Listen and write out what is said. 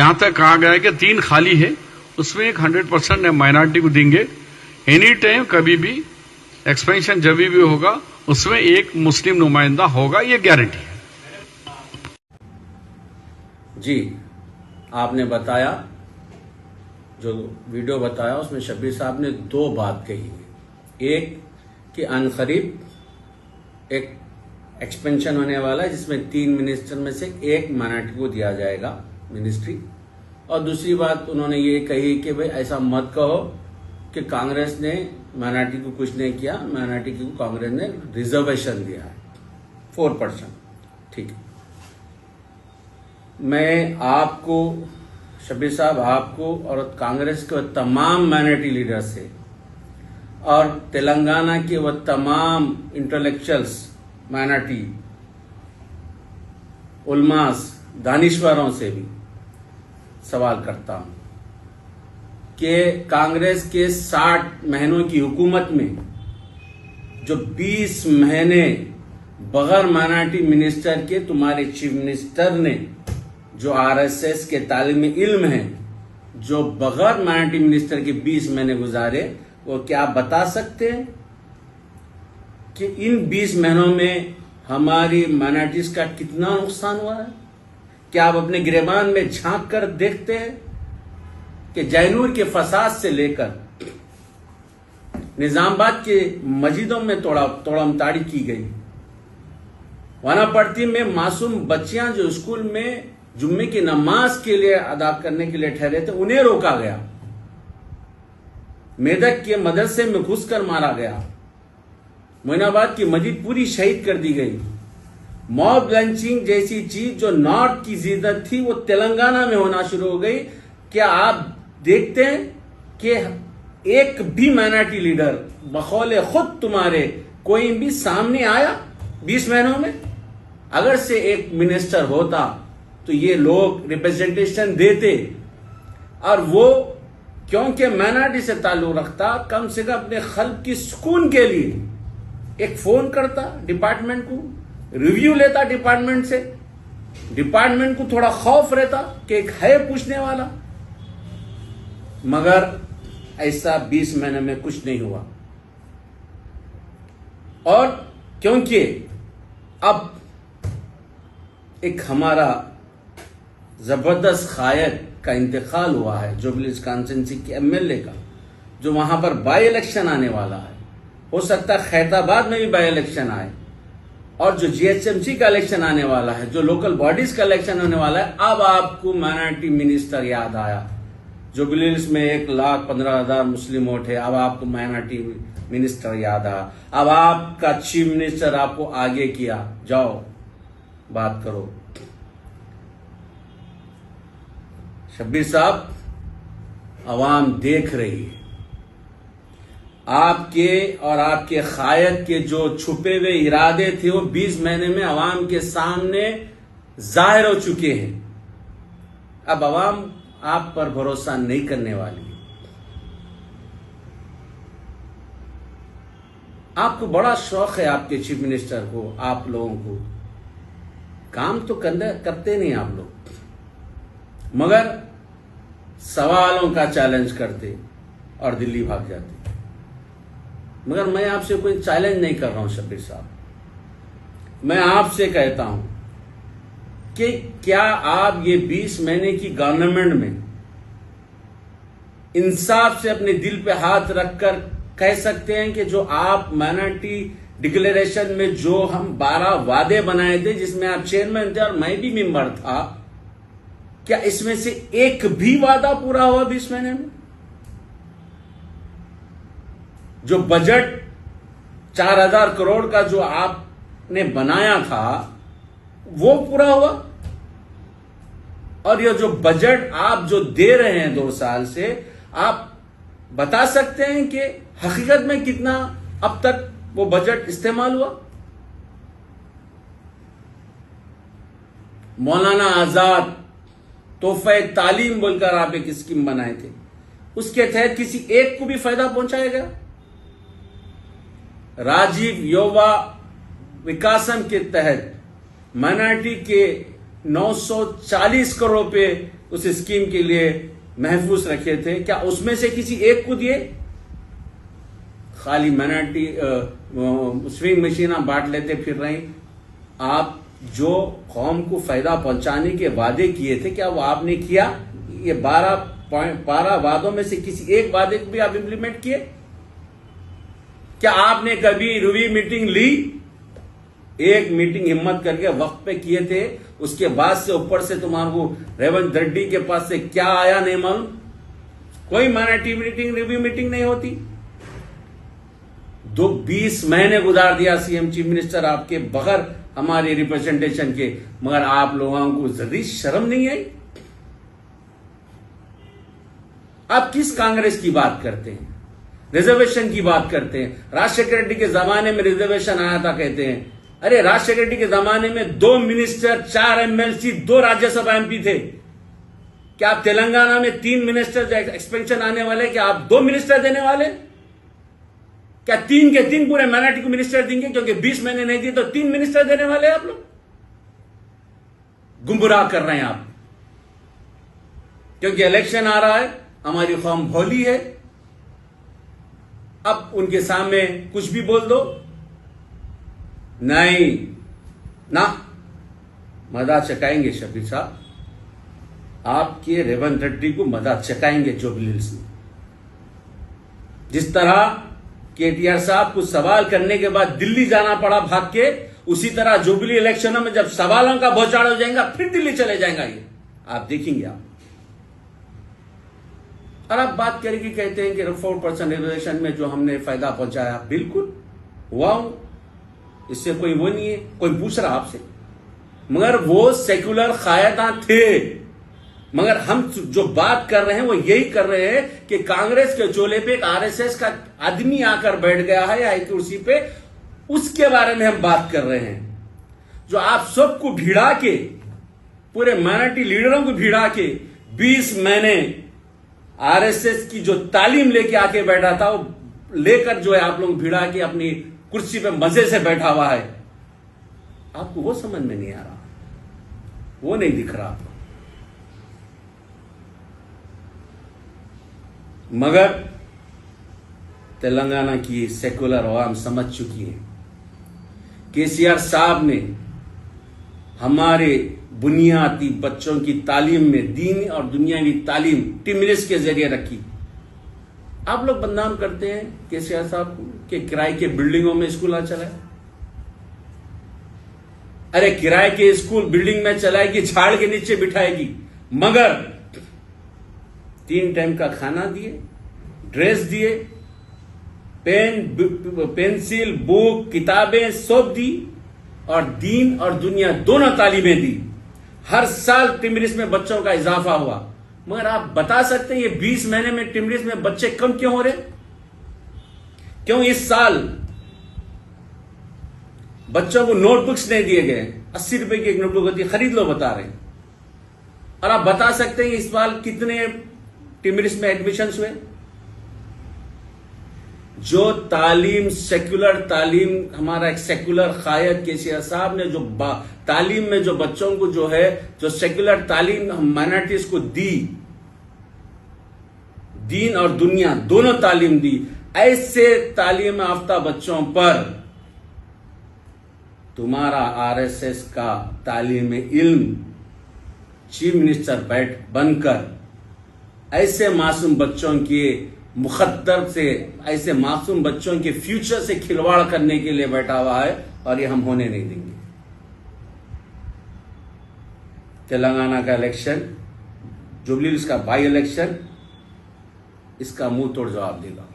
जहां तक कहा गया है कि 3 खाली है, उसमें एक 100% माइनॉरिटी को देंगे। एनी टाइम कभी भी एक्सपेंशन जब भी होगा उसमें एक मुस्लिम नुमाइंदा होगा, ये गारंटी है। जी, आपने बताया, जो वीडियो बताया उसमें शब्बीर साहब ने 2 बात कही है। एक कि अनकरीब एक एक्सपेंशन होने वाला है जिसमें 3 मिनिस्टर में से 1 माइनॉरिटी को दिया जाएगा मिनिस्ट्री। और दूसरी बात उन्होंने ये कही कि भाई ऐसा मत कहो कि कांग्रेस ने माइनॉरिटी को कुछ नहीं किया, माइनॉरिटी को कांग्रेस ने रिजर्वेशन दिया है 4%। ठीक है, मैं आपको शब्बीर साहब, आपको और कांग्रेस के तमाम माइनॉरिटी लीडर से और तेलंगाना के वो तमाम इंटेलेक्चुअल्स, माइनॉरिटी उलमास, दानिश्वरों से भी सवाल करता हूं कि कांग्रेस के 60 महीनों की हुकूमत में जो 20 महीने बगैर माइनॉरिटी मिनिस्टर के तुम्हारे चीफ मिनिस्टर ने, जो आरएसएस के तालिम इल्म हैं, जो बगैर माइनॉरिटी मिनिस्टर के 20 महीने गुजारे, वो क्या आप बता सकते हैं कि इन 20 महीनों में हमारी माइनॉरिटीज का कितना नुकसान हुआ है? क्या आप अपने गिरेबान में झांक कर देखते हैं कि जैनूर के फसाद से लेकर निजामाबाद के मस्जिदों में तोड़मताड़ी की गई, वानापट्टी में मासूम बच्चियां जो स्कूल में जुम्मे की नमाज के लिए अदा करने के लिए ठहरे थे, उन्हें रोका गया, मेदक के मदरसे में घुसकर मारा गया, मोइनाबाद की मस्जिद पूरी शहीद कर दी गई। मॉब लंचिंग जैसी चीज जो नॉर्थ की जिद्दत थी वो तेलंगाना में होना शुरू हो गई। क्या आप देखते हैं कि एक भी माइनॉरिटी लीडर बखौले खुद तुम्हारे कोई भी सामने आया 20 महीनों में? अगर से एक मिनिस्टर होता तो ये लोग रिप्रेजेंटेशन देते, और वो क्योंकि माइनॉरिटी से ताल्लुक रखता, कम से कम अपने खल्क की सुकून के लिए एक फोन करता डिपार्टमेंट को, रिव्यू लेता डिपार्टमेंट से, डिपार्टमेंट को थोड़ा खौफ रहता कि एक है पूछने वाला। मगर ऐसा 20 महीने में कुछ नहीं हुआ। और क्योंकि अब एक हमारा जबरदस्त कायद का इंतकाल हुआ है, जुबलीस कॉन्स्टिट्यूंसी के एमएलए का, जो वहां पर बाई इलेक्शन आने वाला है, हो सकता है खैरताबाद में भी बाई इलेक्शन आए, और जो जीएचएमसी का इलेक्शन आने वाला है, जो लोकल बॉडीज का इलेक्शन होने वाला है। अब आपको माइनॉरिटी मिनिस्टर याद आया, जुबलीस में 1,15,000 मुस्लिम वोट है, अब आपको माइनॉरिटी मिनिस्टर याद आया। अब आपका चीफ मिनिस्टर आपको आगे किया, जाओ बात करो। शब्बीर साहब, अवाम देख रही है आपके और आपके कायद के जो छुपे हुए इरादे थे, वो 20 महीने में अवाम के सामने जाहिर हो चुके हैं। अब अवाम आप पर भरोसा नहीं करने वाली है। आपको बड़ा शौक है आपके चीफ मिनिस्टर को, आप लोगों को, काम तो करते नहीं आप लोग, मगर सवालों का चैलेंज करते और दिल्ली भाग जाते। मगर मैं आपसे कोई चैलेंज नहीं कर रहा हूं शब्बीर साहब, मैं आपसे कहता हूं कि क्या आप ये 20 महीने की गवर्नमेंट में इंसाफ से अपने दिल पे हाथ रखकर कह सकते हैं कि जो आप माइनॉरिटी डिक्लेरेशन में जो हम 12 वादे बनाए थे, जिसमें आप चेयरमैन थे और मैं भी मेंबर था, क्या इसमें से एक भी वादा पूरा हुआ 20 महीने में? जो बजट 4,000 करोड़ का जो आपने बनाया था वो पूरा हुआ? और ये जो बजट आप जो दे रहे हैं 2 साल से, आप बता सकते हैं कि हकीकत में कितना अब तक वो बजट इस्तेमाल हुआ? मौलाना आजाद तोहफे तालीम बोलकर आप एक स्कीम बनाए थे, उसके तहत किसी एक को भी फायदा पहुंचाया गया? राजीव युवा विकासम के तहत माइनॉरिटी के 940 करोड़ पे उस स्कीम के लिए महफूज रखे थे, क्या उसमें से किसी एक को दिए? खाली माइनॉरिटी स्विंग मशीन बांट लेते फिर रहे। आप जो कौम को फायदा पहुंचाने के वादे किए थे, क्या वो आपने किया? ये 12 वादों में से किसी एक वादे को भी आप इंप्लीमेंट किए? क्या आपने कभी रिव्यू मीटिंग ली? एक मीटिंग हिम्मत करके वक्त पे किए थे, उसके बाद से ऊपर से तुम्हारे को रेवंत रेड्डी के पास से क्या आया नहीं मालूम। कोई माइनॉरिटी मीटिंग, रिव्यू मीटिंग नहीं होती। 20 महीने गुजार दिया सीएम चीफ मिनिस्टर आपके बगैर हमारे रिप्रेजेंटेशन के, मगर आप लोगों को जरी शर्म नहीं आई? आप किस कांग्रेस की बात करते हैं? रिजर्वेशन की बात करते हैं। राजशेखर रेड्डी के जमाने में रिजर्वेशन आया था कहते हैं। अरे राजशेखर रेड्डी के जमाने में 2 मिनिस्टर, 4 एमएलसी, 2 राज्यसभा एमपी थे। क्या आप तेलंगाना में 3 मिनिस्टर एक्सपेंशन आने वाले, क्या आप 2 मिनिस्टर देने वाले? क्या 3 के 3 पूरे माइनॉरिटी को मिनिस्टर देंगे? क्योंकि 20 महीने नहीं दिए तो 3 मिनिस्टर देने वाले आप लोग? गुमराह कर रहे हैं आप। क्योंकि इलेक्शन आ रहा है, हमारी कौम भोली है, अब उनके सामने कुछ भी बोल दो। नहीं ना, मजा चकाएंगे शफीक साहब, आपके रेवंत रेड्डी को मजा चकाएंगे जुबली हिल्स में। जिस तरह केटीआर साहब को सवाल करने के बाद दिल्ली जाना पड़ा भाग के, उसी तरह जुबली इलेक्शनों में जब सवालों का बौछार हो जाएगा फिर दिल्ली चले जाएगा। ये आप देखेंगे आप। और आप बात करेंगे, कहते हैं कि 4% रिजर्वेशन में जो हमने फायदा पहुंचाया, बिल्कुल हुआ हूं, इससे कोई वो नहीं है, कोई पूछ रहा आपसे। मगर वो सेक्युलर कायदा थे। मगर हम जो बात कर रहे हैं वो यही कर रहे हैं कि कांग्रेस के चोले पे एक आरएसएस का आदमी आकर बैठ गया है हाई कुर्सी पे, उसके बारे में हम बात कर रहे हैं। जो आप सबको भिड़ा के, पूरे माइनॉरिटी लीडरों को भिड़ा के 20 महीने आरएसएस की जो तालीम लेके आके बैठा था, वो लेकर जो है आप लोग भिड़ा के अपनी कुर्सी पे मजे से बैठा हुआ है। आपको वो समझ में नहीं आ रहा, वो नहीं दिख रहा आपको। मगर तेलंगाना की सेकुलर अवाम समझ चुकी है। केसीआर साहब ने हमारे बुनियादी बच्चों की तालीम में दीनी और दुनियावी तालीम टिमरिस के जरिए रखी। आप लोग बदनाम करते हैं केसीआर साहब को कि किराए के बिल्डिंगों में स्कूल आ चलाए। अरे किराए के स्कूल बिल्डिंग में चलाएगी, झाड़ के नीचे बिठाएगी, मगर 3 टाइम का खाना दिए, ड्रेस दिए, पेंसिल, बुक, किताबें सब दी, और दीन और दुनिया दोनों तालीमें दी। हर साल टिमरिस में बच्चों का इजाफा हुआ। मगर आप बता सकते हैं ये 20 महीने में टिमरिस में बच्चे कम क्यों हो रहे? क्यों इस साल बच्चों को नोटबुक्स नहीं दिए गए? 80 रुपए की एक नोटबुक होती है, खरीद लो बता रहे हैं। और आप बता सकते हैं इस साल कितने टिमरिस में एडमिशंस हुए? जो तालीम, सेक्युलर तालीम, हमारा एक सेक्युलर कायद केसीआर साहब ने जो तालीम में जो बच्चों को जो है, जो सेक्युलर तालीम हम माइनॉरिटीज को दी, दीन और दुनिया दोनों तालीम दी, ऐसे तालीम याफ्ता बच्चों पर तुम्हारा आरएसएस का तालीम इल्म चीफ मिनिस्टर बनकर ऐसे मासूम बच्चों के मुखद्दर से, ऐसे मासूम बच्चों के फ्यूचर से खिलवाड़ करने के लिए बैठा हुआ है, और ये हम होने नहीं देंगे। तेलंगाना का इलेक्शन, जुबली हिल्स का बाई इलेक्शन, इसका मुंह तोड़ जवाब देगा।